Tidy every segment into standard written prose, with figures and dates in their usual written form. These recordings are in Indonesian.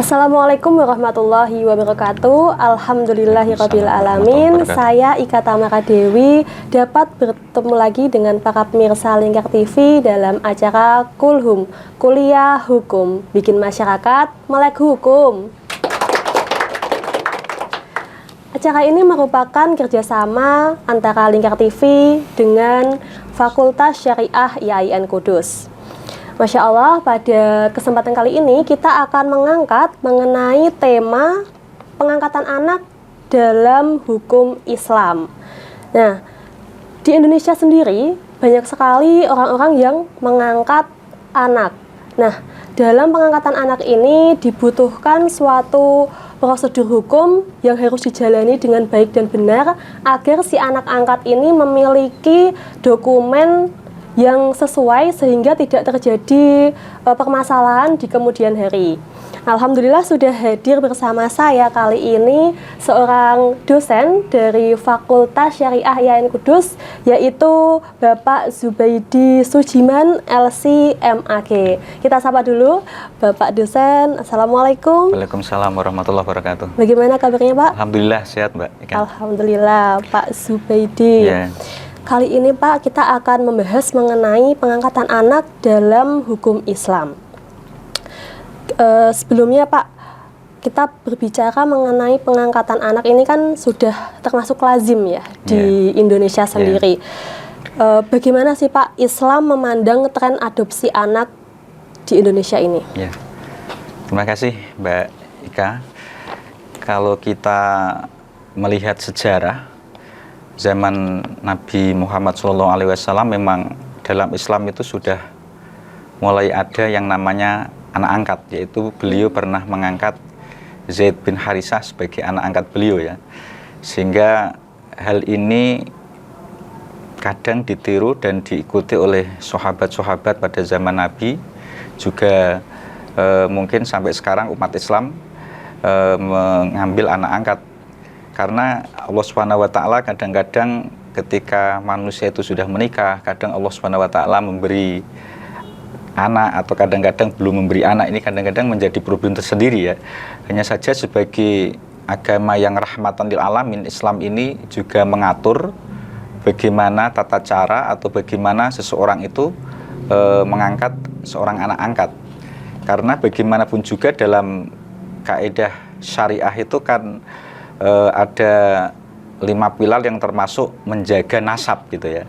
Assalamualaikum warahmatullahi wabarakatuh. Alhamdulillahirabbil alamin. Saya Ika Tamara Dewi dapat bertemu lagi dengan para pemirsa Lingkar TV dalam acara Kulhum, Kuliah Hukum, bikin masyarakat melek hukum. Acara ini merupakan kerjasama antara Lingkar TV dengan Fakultas Syariah IAIN Kudus. Masya Allah, pada kesempatan kali ini kita akan mengangkat mengenai tema pengangkatan anak dalam hukum Islam. Nah, di Indonesia sendiri banyak sekali orang-orang yang mengangkat anak. Nah, dalam pengangkatan anak ini dibutuhkan suatu prosedur hukum yang harus dijalani dengan baik dan benar agar si anak angkat ini memiliki dokumen yang sesuai sehingga tidak terjadi permasalahan di kemudian hari. Alhamdulillah sudah hadir bersama saya kali ini seorang dosen dari Fakultas Syariah IAIN Kudus, yaitu Bapak Zubaidi Sujiman LC MAG. Kita sapa dulu Bapak dosen. Assalamualaikum. Waalaikumsalam warahmatullahi wabarakatuh. Bagaimana kabarnya Pak? Alhamdulillah sehat Mbak Ika. Alhamdulillah Pak Zubaidi. Yeah. Kali ini Pak, kita akan membahas mengenai pengangkatan anak dalam hukum Islam. Sebelumnya Pak, kita berbicara mengenai pengangkatan anak ini kan sudah termasuk lazim ya di Indonesia sendiri. Bagaimana sih Pak Islam memandang tren adopsi anak di Indonesia ini? Terima kasih Mbak Ika. Kalau kita melihat sejarah zaman Nabi Muhammad SAW, memang dalam Islam itu sudah mulai ada yang namanya anak angkat, yaitu beliau pernah mengangkat Zaid bin Harisah sebagai anak angkat beliau ya. Sehingga hal ini kadang ditiru dan diikuti oleh sahabat-sahabat pada zaman Nabi, juga mungkin sampai sekarang umat Islam mengambil anak angkat. Karena Allah SWT kadang-kadang ketika manusia itu sudah menikah, kadang Allah SWT memberi anak atau kadang-kadang belum memberi anak. Ini kadang-kadang menjadi problem tersendiri ya. Hanya saja sebagai agama yang rahmatan lil alamin, Islam ini juga mengatur bagaimana tata cara atau bagaimana seseorang itu mengangkat seorang anak angkat. Karena bagaimanapun juga dalam kaidah syariah itu kan ada 5 pilar yang termasuk menjaga nasab gitu ya.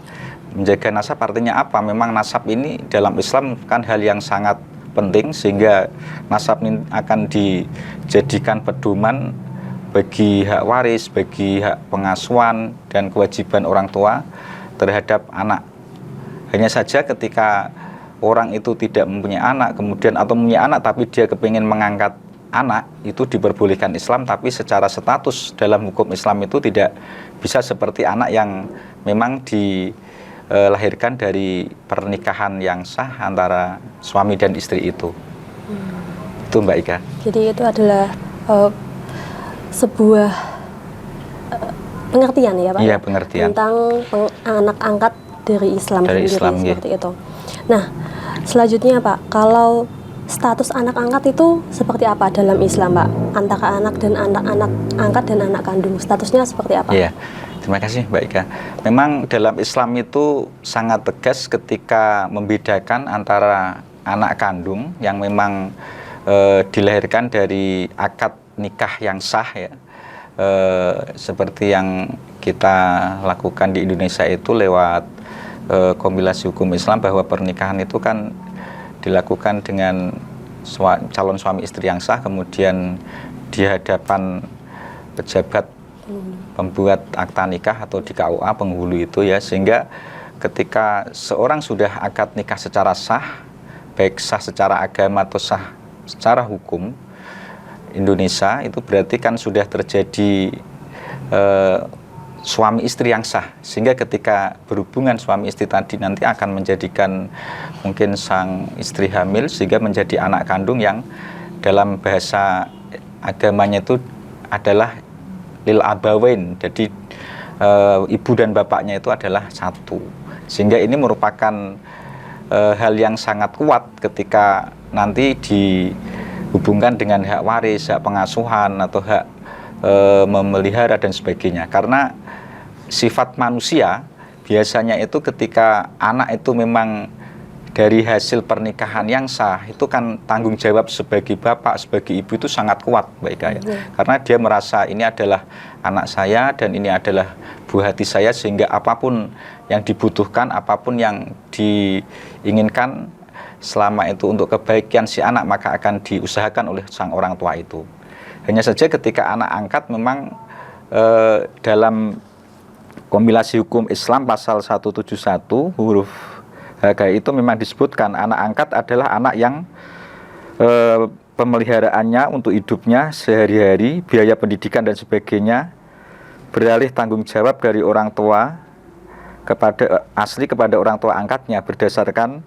Menjaga nasab artinya apa? Memang nasab ini dalam Islam kan hal yang sangat penting, sehingga nasab ini akan dijadikan pedoman bagi hak waris, bagi hak pengasuhan dan kewajiban orang tua terhadap anak. Hanya saja ketika orang itu tidak mempunyai anak, kemudian atau mempunyai anak tapi dia kepingin mengangkat anak, itu diperbolehkan Islam, tapi secara status dalam hukum Islam itu tidak bisa seperti anak yang memang dilahirkan dari pernikahan yang sah antara suami dan istri itu. Itu Mbak Ika. Jadi itu adalah sebuah pengertian ya Pak? Iya, pengertian tentang anak angkat dari Islam dari sendiri, Islam, seperti itu. Nah, selanjutnya Pak, kalau status anak angkat itu seperti apa dalam Islam Pak? Antara anak dan anak-anak angkat dan anak kandung, statusnya seperti apa? Iya, terima kasih Mbak Ika. Memang dalam Islam itu sangat tegas ketika membedakan antara anak kandung yang memang dilahirkan dari akad nikah yang sah ya. Seperti yang kita lakukan di Indonesia itu lewat kompilasi hukum Islam, bahwa pernikahan itu kan dilakukan dengan calon suami istri yang sah, kemudian di hadapan pejabat pembuat akta nikah atau di KUA penghulu itu ya, sehingga ketika seorang sudah akad nikah secara sah, baik sah secara agama atau sah secara hukum Indonesia, itu berarti kan sudah terjadi suami istri yang sah, sehingga ketika berhubungan suami istri tadi nanti akan menjadikan mungkin sang istri hamil, sehingga menjadi anak kandung yang dalam bahasa agamanya itu adalah lil abawain, jadi ibu dan bapaknya itu adalah satu, sehingga ini merupakan hal yang sangat kuat ketika nanti di hubungkan dengan hak waris, hak pengasuhan atau hak memelihara dan sebagainya. Karena sifat manusia biasanya itu ketika anak itu memang dari hasil pernikahan yang sah, itu kan tanggung jawab sebagai bapak, sebagai ibu itu sangat kuat, Mbak Ika ya. Karena dia merasa ini adalah anak saya dan ini adalah buah hati saya, sehingga apapun yang dibutuhkan, apapun yang diinginkan selama itu untuk kebaikan si anak, maka akan diusahakan oleh sang orang tua itu. Hanya saja ketika anak angkat memang dalam kompilasi hukum Islam pasal 171 huruf HK itu memang disebutkan anak angkat adalah anak yang pemeliharaannya untuk hidupnya sehari-hari, biaya pendidikan dan sebagainya beralih tanggung jawab dari orang tua kepada orang tua angkatnya berdasarkan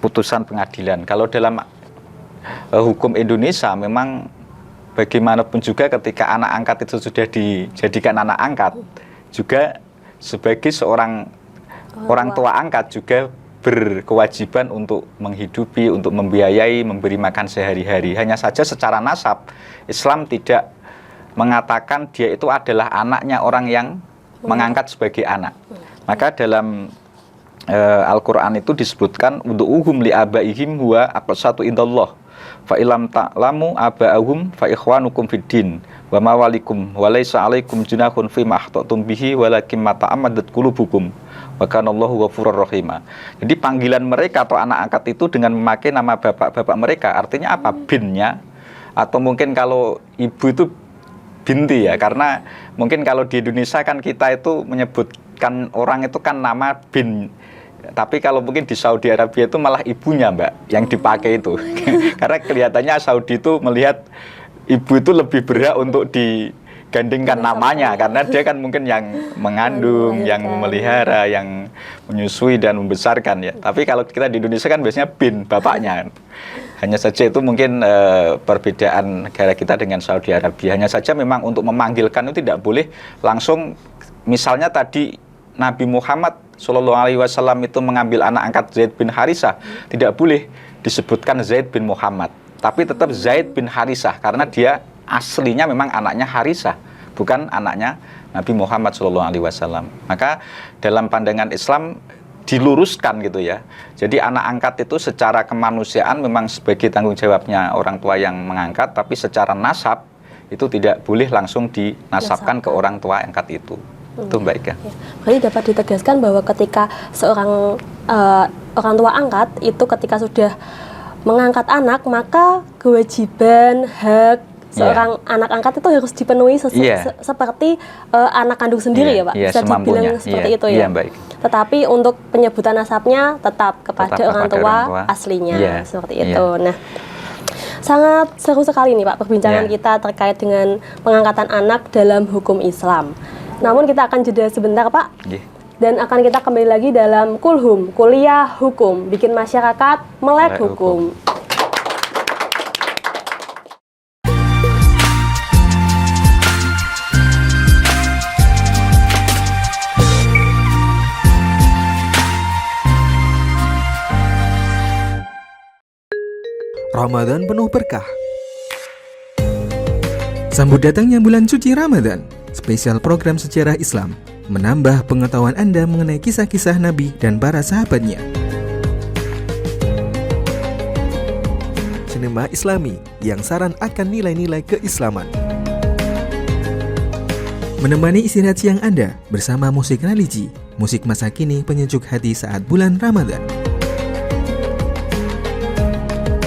putusan pengadilan. Kalau dalam hukum Indonesia memang bagaimanapun juga ketika anak angkat itu sudah dijadikan anak angkat, juga sebagai seorang orang tua angkat juga berkewajiban untuk menghidupi, untuk membiayai, memberi makan sehari-hari. Hanya saja secara nasab, Islam tidak mengatakan dia itu adalah anaknya orang yang mengangkat sebagai anak. Maka dalam Al-Quran itu disebutkan untuk uhum li abaihim huwa aqsatu indallah fa ilam ta'lamu aba'ahum fa ikhwanukum fid din wa mawalikum wa laisa alaikum junahun fi ma akhtatum bihi walakin ma ta'ammadat qulubukum wa kana Allahu ghafurur rahim. Jadi panggilan mereka atau anak angkat itu dengan memakai nama bapak-bapak mereka, artinya apa? Binnya, atau mungkin kalau ibu itu binti ya, karena mungkin kalau di Indonesia kan kita itu menyebutkan orang itu kan nama bin. Tapi kalau mungkin di Saudi Arabia itu malah ibunya, Mbak, yang dipakai itu. Karena kelihatannya Saudi itu melihat ibu itu lebih berhak untuk digandingkan namanya, karena dia kan mungkin yang mengandung, yang memelihara, yang menyusui dan membesarkan ya. Tapi kalau kita di Indonesia kan biasanya bin bapaknya. Hanya saja itu mungkin perbedaan negara kita dengan Saudi Arabia. Hanya saja memang untuk memanggilkan itu tidak boleh langsung, misalnya tadi Nabi Muhammad Shallallahu Alaihi Wasallam itu mengambil anak angkat Zaid bin Harisah, tidak boleh disebutkan Zaid bin Muhammad, tapi tetap Zaid bin Harisah karena dia aslinya memang anaknya Harisah, bukan anaknya Nabi Muhammad Shallallahu Alaihi Wasallam. Maka dalam pandangan Islam diluruskan gitu ya. Jadi anak angkat itu secara kemanusiaan memang sebagai tanggung jawabnya orang tua yang mengangkat, tapi secara nasab itu tidak boleh langsung dinasabkan ke orang tua angkat itu. Itu Mbak Ika. Ya. Berarti dapat ditegaskan bahwa ketika seorang orang tua angkat itu ketika sudah mengangkat anak, maka kewajiban hak seorang anak angkat itu harus dipenuhi seperti anak kandung sendiri ya Pak? Bisa dibilang seperti itu ya? Baik. Tetapi untuk penyebutan nasabnya tetap kepada orang tua aslinya, seperti itu. Nah, sangat seru sekali nih Pak perbincangan kita terkait dengan pengangkatan anak dalam hukum Islam. Namun kita akan jeda sebentar Pak, dan akan kita kembali lagi dalam Kulhum, Kuliah Hukum, bikin masyarakat melek hukum. Ramadan penuh berkah. Sambut datangnya bulan suci Ramadan. Spesial program sejarah Islam menambah pengetahuan Anda mengenai kisah-kisah Nabi dan para sahabatnya. Sinema Islami yang saran akan nilai-nilai keislaman. Menemani istirahat siang Anda bersama musik religi, musik masa kini penyejuk hati saat bulan Ramadan.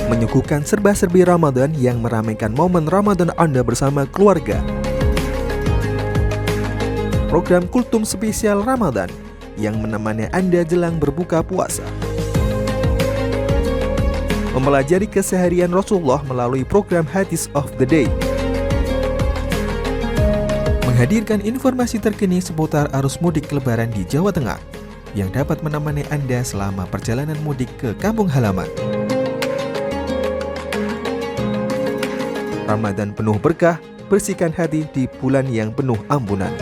Menyuguhkan serba-serbi Ramadan yang meramaikan momen Ramadan Anda bersama keluarga. Program Kultum Spesial Ramadan yang menemani Anda jelang berbuka puasa. Mempelajari keseharian Rasulullah melalui program Hadis of the Day. Menghadirkan informasi terkini seputar arus mudik Lebaran di Jawa Tengah yang dapat menemani Anda selama perjalanan mudik ke kampung halaman. Ramadan penuh berkah, bersihkan hati di bulan yang penuh ampunan.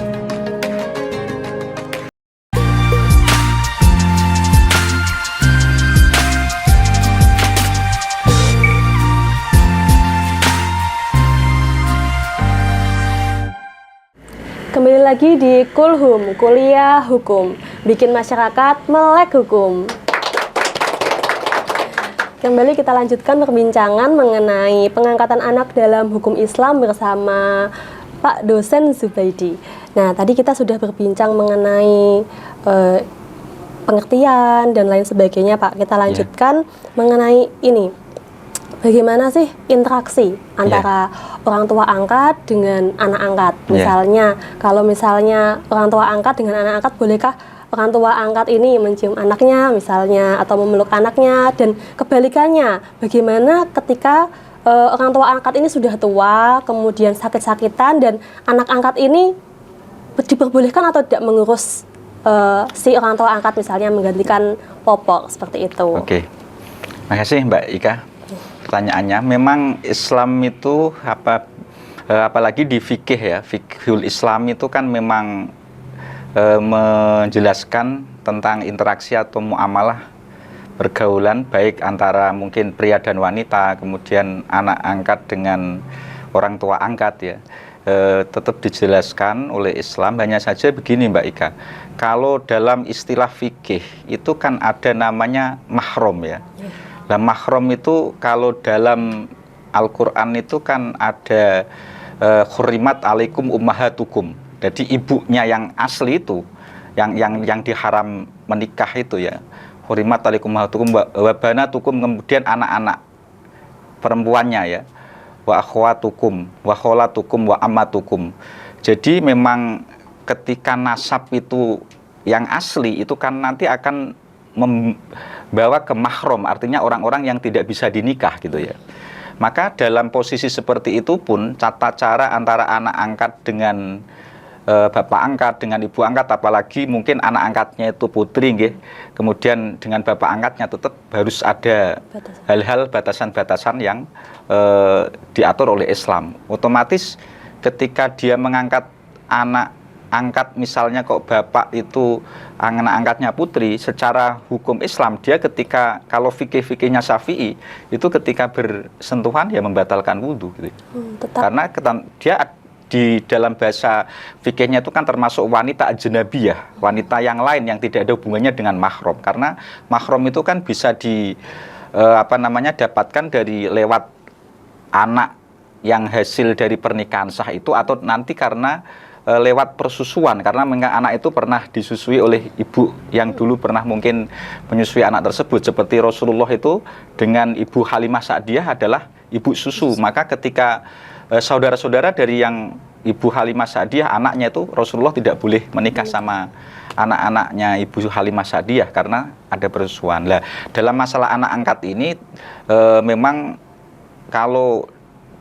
Kembali lagi di Kulhum, Kuliah Hukum, bikin masyarakat melek hukum. Kembali kita lanjutkan perbincangan mengenai pengangkatan anak dalam hukum Islam bersama Pak Dosen Zubaidi. Nah, tadi kita sudah berbincang mengenai pengertian dan lain sebagainya, Pak. Kita lanjutkan mengenai ini. Bagaimana sih interaksi antara orang tua angkat dengan anak angkat? Misalnya, kalau misalnya orang tua angkat dengan anak angkat, bolehkah orang tua angkat ini mencium anaknya misalnya atau memeluk anaknya, dan kebalikannya, bagaimana ketika orang tua angkat ini sudah tua, kemudian sakit-sakitan, dan anak angkat ini diperbolehkan atau tidak mengurus si orang tua angkat, misalnya menggantikan popok seperti itu. Oke, makasih Mbak Ika. Pertanyaannya, memang Islam itu apalagi di fikih ya, fikhul Islam itu kan memang menjelaskan tentang interaksi atau muamalah pergaulan baik antara mungkin pria dan wanita, kemudian anak angkat dengan orang tua angkat ya, tetap dijelaskan oleh Islam. Hanya saja begini Mbak Ika, kalau dalam istilah fikih itu kan ada namanya mahram ya. Nah, mahram itu kalau dalam Al-Quran itu kan ada hurrimat alaikum ummahatukum. Jadi ibunya yang asli itu, yang diharam menikah itu ya, hurrimat alaikum ummahatukum wa banatukum, kemudian anak-anak perempuannya ya, wa akhwatukum wa kholatukum wa ammatukum. Jadi memang ketika nasab itu yang asli itu kan nanti akan membawa ke mahram, artinya orang-orang yang tidak bisa dinikah gitu ya. Maka dalam posisi seperti itu pun tata cara antara anak angkat dengan bapak angkat dengan ibu angkat, apalagi mungkin anak angkatnya itu putri nggih, kemudian dengan bapak angkatnya tetap harus ada hal-hal batasan-batasan yang diatur oleh Islam. Otomatis ketika dia mengangkat anak angkat, misalnya kok bapak itu anak angkatnya putri, secara hukum Islam dia ketika, kalau fikih-fikihnya Syafi'i itu ketika bersentuhan ya membatalkan wudhu gitu. Karena dia di dalam bahasa fikihnya itu kan termasuk wanita ajnabiyah, wanita yang lain yang tidak ada hubungannya dengan mahram. Karena mahram itu kan bisa dapatkan dari lewat anak yang hasil dari pernikahan sah itu, atau nanti karena lewat persusuan, karena anak itu pernah disusui oleh ibu yang dulu pernah mungkin menyusui anak tersebut, seperti Rasulullah itu dengan Ibu Halimah Sa'diyah adalah ibu susu. Maka ketika saudara-saudara dari yang Ibu Halimah Sa'diyah, anaknya itu Rasulullah tidak boleh menikah sama anak-anaknya Ibu Halimah Sa'diyah karena ada persusuan. Nah, dalam masalah anak angkat ini memang kalau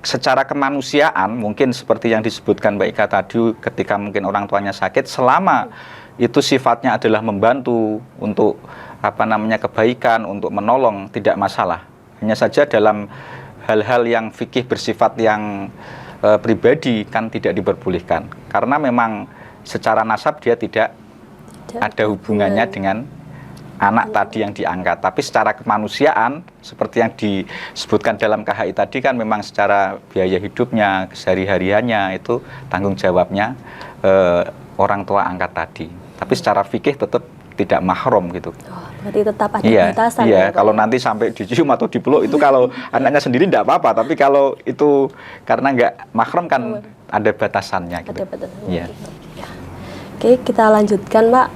secara kemanusiaan mungkin seperti yang disebutkan Mbak Ika tadi, ketika mungkin orang tuanya sakit, selama itu sifatnya adalah membantu untuk kebaikan, untuk menolong, tidak masalah. Hanya saja dalam hal-hal yang fikih bersifat yang pribadi kan tidak diperbolehkan, karena memang secara nasab dia tidak ada hubungannya dengan anak tadi yang diangkat. Tapi secara kemanusiaan seperti yang disebutkan dalam KHI tadi kan memang secara biaya hidupnya, sehari-hariannya itu tanggung jawabnya orang tua angkat tadi. Tapi secara fikih tetap tidak mahram gitu. Berarti tetap ada batasan. Iya, kalau nanti sampai dicium atau dipeluk itu kalau anaknya sendiri tidak apa-apa, tapi kalau itu karena nggak mahram kan ada batasannya gitu. Ada batasannya. Iya. Oke, kita lanjutkan, Pak.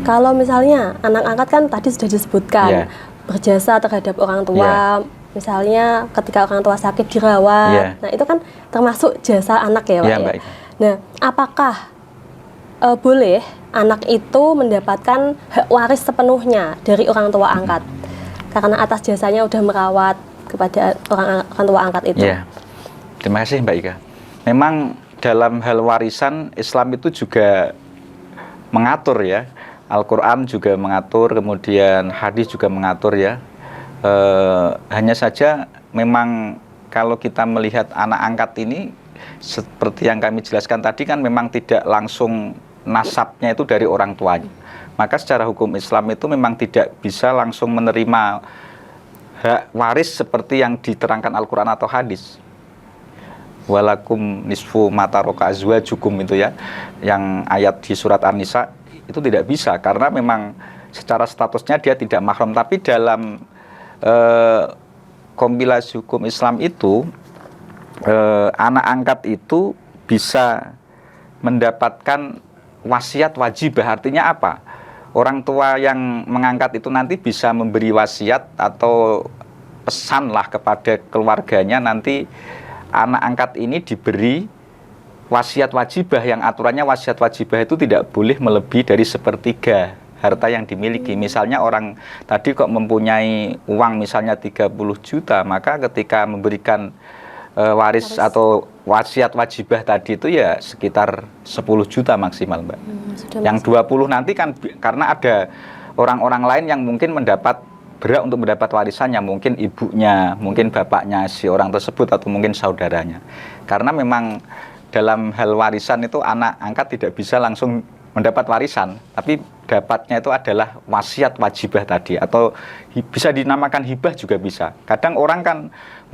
Kalau misalnya anak angkat kan tadi sudah disebutkan berjasa terhadap orang tua, misalnya ketika orang tua sakit dirawat, nah itu kan termasuk jasa anak ya, Pak. Baik. Nah, apakah boleh anak itu mendapatkan hak waris sepenuhnya dari orang tua angkat karena atas jasanya udah merawat kepada orang tua angkat itu? Terima kasih Mbak Ika. Memang dalam hal warisan Islam itu juga mengatur ya, Al-Quran juga mengatur, kemudian hadis juga mengatur ya. Hanya saja memang kalau kita melihat anak angkat ini seperti yang kami jelaskan tadi kan memang tidak langsung nasabnya itu dari orang tuanya. Maka secara hukum Islam itu memang tidak bisa langsung menerima hak waris seperti yang diterangkan Al-Quran atau hadis. walakum nisfu mataroka azwajukum itu ya, yang ayat di surat An-Nisa itu tidak bisa karena memang secara statusnya dia tidak mahram. Tapi dalam kompilasi hukum Islam itu anak angkat itu bisa mendapatkan wasiat wajibah. Artinya apa? Orang tua yang mengangkat itu nanti bisa memberi wasiat atau pesanlah kepada keluarganya, nanti anak angkat ini diberi wasiat wajibah, yang aturannya wasiat wajibah itu tidak boleh melebihi dari sepertiga harta yang dimiliki. Misalnya orang tadi kok mempunyai uang misalnya 30 juta, maka ketika memberikan waris atau wasiat wajibah tadi itu ya sekitar 10 juta maksimal, Mbak. Yang 20 nanti kan karena ada orang-orang lain yang mungkin berhak untuk mendapat warisannya, mungkin ibunya, mungkin bapaknya si orang tersebut, atau mungkin saudaranya. Karena memang dalam hal warisan itu anak angkat tidak bisa langsung mendapat warisan, tapi dapatnya itu adalah wasiat wajibah tadi, atau bisa dinamakan hibah juga bisa. Kadang orang kan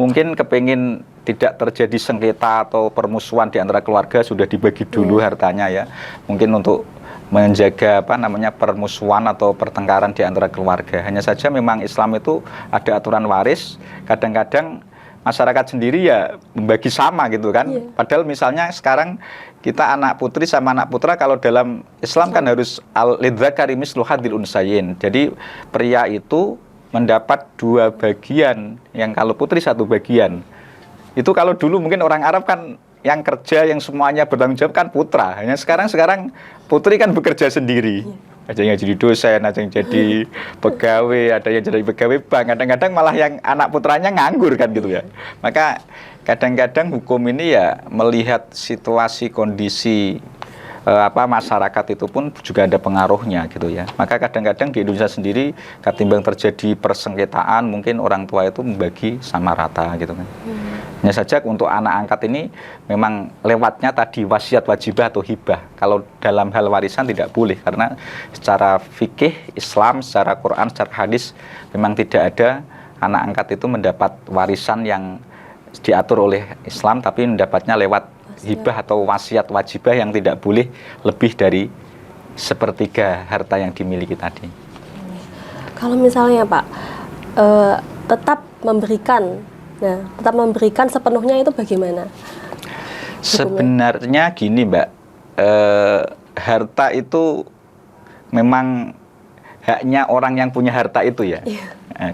mungkin kepingin tidak terjadi sengketa atau permusuhan di antara keluarga, sudah dibagi dulu hartanya ya, mungkin untuk menjaga permusuhan atau pertengkaran di antara keluarga. Hanya saja memang Islam itu ada aturan waris, kadang-kadang masyarakat sendiri ya membagi sama gitu kan. Padahal misalnya sekarang kita anak putri sama anak putra, kalau dalam Islam kan harus al-lidzakari mislu hadzil unsayain. Jadi pria itu mendapat 2 bagian, yang kalau putri 1 bagian. Itu kalau dulu mungkin orang Arab kan yang kerja, yang semuanya bertanggung jawab kan putra. Hanya sekarang putri kan bekerja sendiri. Ada yang jadi dosen, ada yang jadi pegawai, ada yang jadi pegawai bank. Kadang-kadang malah yang anak putranya nganggur kan gitu ya. Maka kadang-kadang hukum ini ya melihat situasi kondisi masyarakat itu pun juga ada pengaruhnya gitu ya. Maka kadang-kadang di Indonesia sendiri ketimbang terjadi persengketaan, mungkin orang tua itu membagi sama rata gitu kan. Hanya saja untuk anak angkat ini memang lewatnya tadi wasiat wajibah atau hibah. Kalau dalam hal warisan tidak boleh, karena secara fikih Islam, secara Quran, secara hadis memang tidak ada anak angkat itu mendapat warisan yang diatur oleh Islam, tapi mendapatnya lewat hibah atau wasiat wajibah yang tidak boleh lebih dari sepertiga harta yang dimiliki tadi. Kalau misalnya Pak tetap memberikan sepenuhnya itu bagaimana? Sebenarnya gini Mbak, harta itu memang haknya orang yang punya harta itu ya.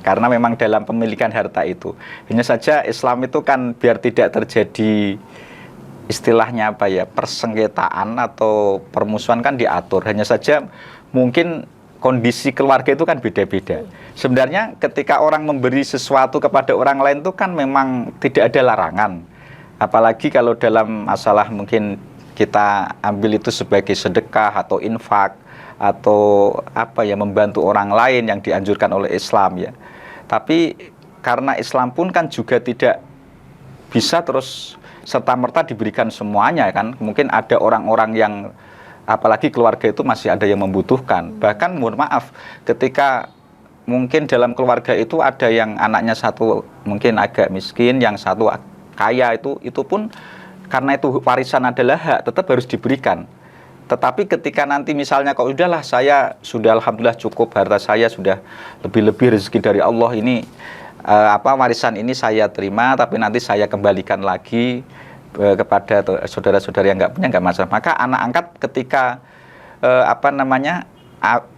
Karena memang dalam pemilikan harta itu. Hanya saja Islam itu kan biar tidak terjadi istilahnya persengketaan atau permusuhan kan diatur. Hanya saja mungkin kondisi keluarga itu kan beda-beda. Sebenarnya ketika orang memberi sesuatu kepada orang lain itu kan memang tidak ada larangan. Apalagi kalau dalam masalah mungkin kita ambil itu sebagai sedekah atau infak atau membantu orang lain yang dianjurkan oleh Islam ya. Tapi karena Islam pun kan juga tidak bisa terus serta-merta diberikan semuanya kan. Mungkin ada orang-orang yang apalagi keluarga itu masih ada yang membutuhkan. Bahkan mohon maaf, ketika mungkin dalam keluarga itu ada yang anaknya satu mungkin agak miskin, yang satu kaya, itu pun karena itu warisan adalah hak, tetap harus diberikan. Tetapi ketika nanti misalnya kok udahlah saya sudah alhamdulillah cukup, harta saya sudah lebih-lebih rezeki dari Allah ini, warisan ini saya terima, tapi nanti saya kembalikan lagi kepada saudara-saudara yang nggak masalah. Maka anak angkat ketika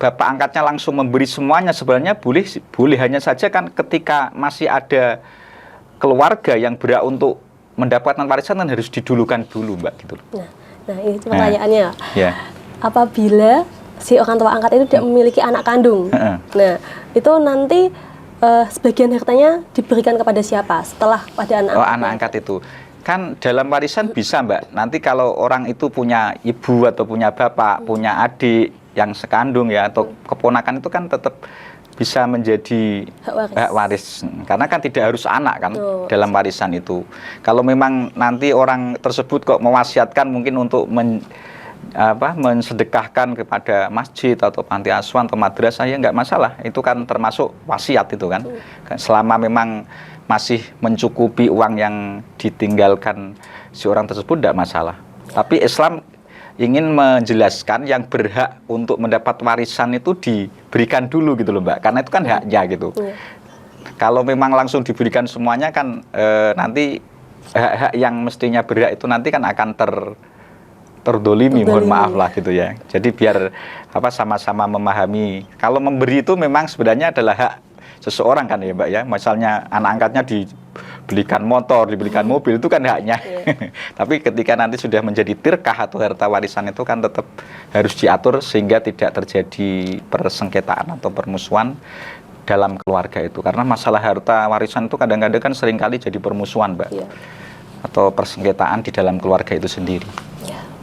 bapak angkatnya langsung memberi semuanya, sebenarnya boleh. Hanya saja kan ketika masih ada keluarga yang berhak untuk mendapatkan warisan kan harus didulukan dulu Mbak gitu. Nah ini pertanyaannya. Ya. Apabila si orang tua angkat itu tidak memiliki anak kandung, nah itu nanti sebagian hartanya diberikan kepada siapa setelah pada anak angkat? Anak angkat itu kan dalam warisan bisa Mbak. Nanti kalau orang itu punya ibu atau punya bapak, punya adik yang sekandung ya, atau keponakan, itu kan tetap bisa menjadi hak waris. Karena kan tidak harus anak kan dalam warisan itu. Kalau memang nanti orang tersebut kok mewasiatkan mungkin untuk mensedekahkan kepada masjid atau panti asuhan atau madrasah, ya nggak masalah. Itu kan termasuk wasiat itu kan. Selama memang masih mencukupi uang yang ditinggalkan si orang tersebut tidak masalah. Tapi Islam ingin menjelaskan yang berhak untuk mendapat warisan itu diberikan dulu gitu loh Mbak, karena itu kan haknya gitu. Kalau memang langsung diberikan semuanya kan nanti hak-hak yang mestinya berhak itu nanti kan akan terdolimi, mohon maaf lah gitu ya. Jadi biar sama-sama memahami. Kalau memberi itu memang sebenarnya adalah hak seseorang kan ya Mbak ya. Misalnya anak angkatnya dibelikan motor, dibelikan mobil, itu kan haknya. Tapi ketika nanti sudah menjadi tirkah atau harta warisan itu kan tetap harus diatur sehingga tidak terjadi persengketaan atau permusuhan dalam keluarga itu. Karena masalah harta warisan itu kadang-kadang kan seringkali jadi permusuhan Mbak. Atau persengketaan di dalam keluarga itu sendiri.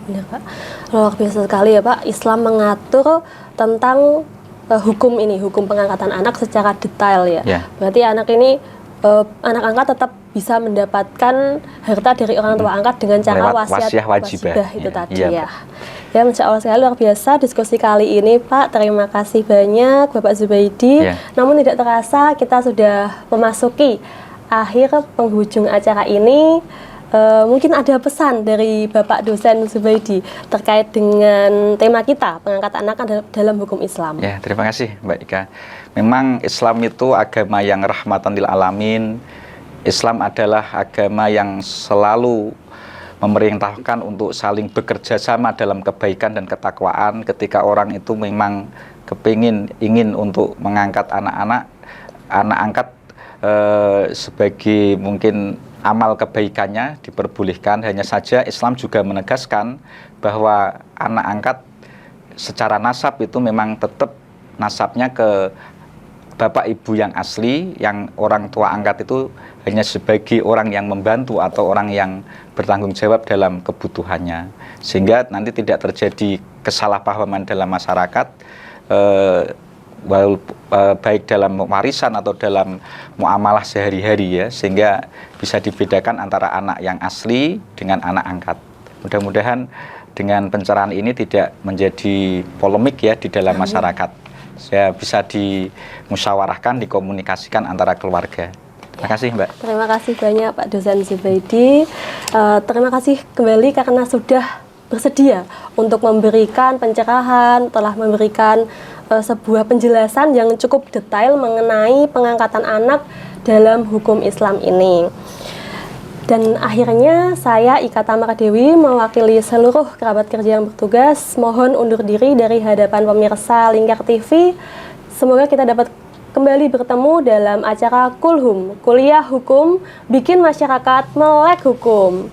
Benar Pak, luar biasa sekali ya Pak. Islam mengatur tentang hukum ini, hukum pengangkatan anak secara detail ya. Berarti anak ini, anak angkat tetap bisa mendapatkan harta dari orang tua angkat dengan cara wasiat wajibah itu tadi ya. Ya, Masya Allah sekali, luar biasa diskusi kali ini Pak. Terima kasih banyak Bapak Zubaidi. Namun tidak terasa kita sudah memasuki akhir penghujung acara ini. Mungkin ada pesan dari Bapak dosen Zubaidi terkait dengan tema kita, pengangkatan anak dalam hukum Islam. Ya, terima kasih Mbak Ika. Memang Islam itu agama yang rahmatan lil alamin. Islam adalah agama yang selalu memerintahkan untuk saling bekerja sama dalam kebaikan dan ketakwaan. Ketika orang itu memang ingin untuk mengangkat anak angkat sebagai mungkin amal kebaikannya diperbolehkan. Hanya saja Islam juga menegaskan bahwa anak angkat secara nasab itu memang tetap nasabnya ke bapak ibu yang asli, yang orang tua angkat itu hanya sebagai orang yang membantu atau orang yang bertanggung jawab dalam kebutuhannya, sehingga nanti tidak terjadi kesalahpahaman dalam masyarakat, baik dalam warisan atau dalam muamalah sehari-hari ya, sehingga bisa dibedakan antara anak yang asli dengan anak angkat. Mudah-mudahan dengan pencerahan ini tidak menjadi polemik ya di dalam masyarakat. Ya, bisa dimusyawarahkan, dikomunikasikan antara keluarga. Terima kasih Mbak. Terima kasih banyak Pak dosen Zubaidi. Terima kasih kembali karena sudah bersedia untuk memberikan pencerahan, telah memberikan sebuah penjelasan yang cukup detail mengenai pengangkatan anak dalam hukum Islam ini. Dan akhirnya saya Ika Tamara Dewi mewakili seluruh kerabat kerja yang bertugas mohon undur diri dari hadapan pemirsa Lingkar TV. Semoga kita dapat kembali bertemu dalam acara Kulhum, Kuliah Hukum, Bikin Masyarakat Melek Hukum.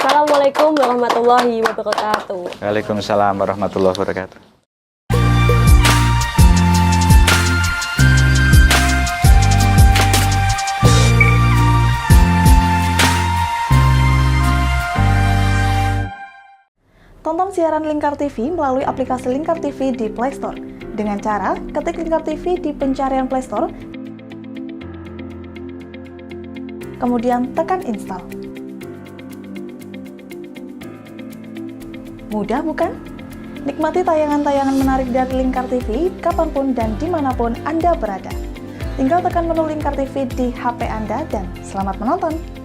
Assalamualaikum warahmatullahi wabarakatuh. Waalaikumsalam warahmatullahi wabarakatuh. Tonton siaran Lingkar TV melalui aplikasi Lingkar TV di Play Store. Dengan cara ketik Lingkar TV di pencarian Play Store, kemudian tekan install. Mudah bukan? Nikmati tayangan-tayangan menarik dari Lingkar TV kapanpun dan dimanapun Anda berada. Tinggal tekan menu Lingkar TV di HP Anda dan selamat menonton!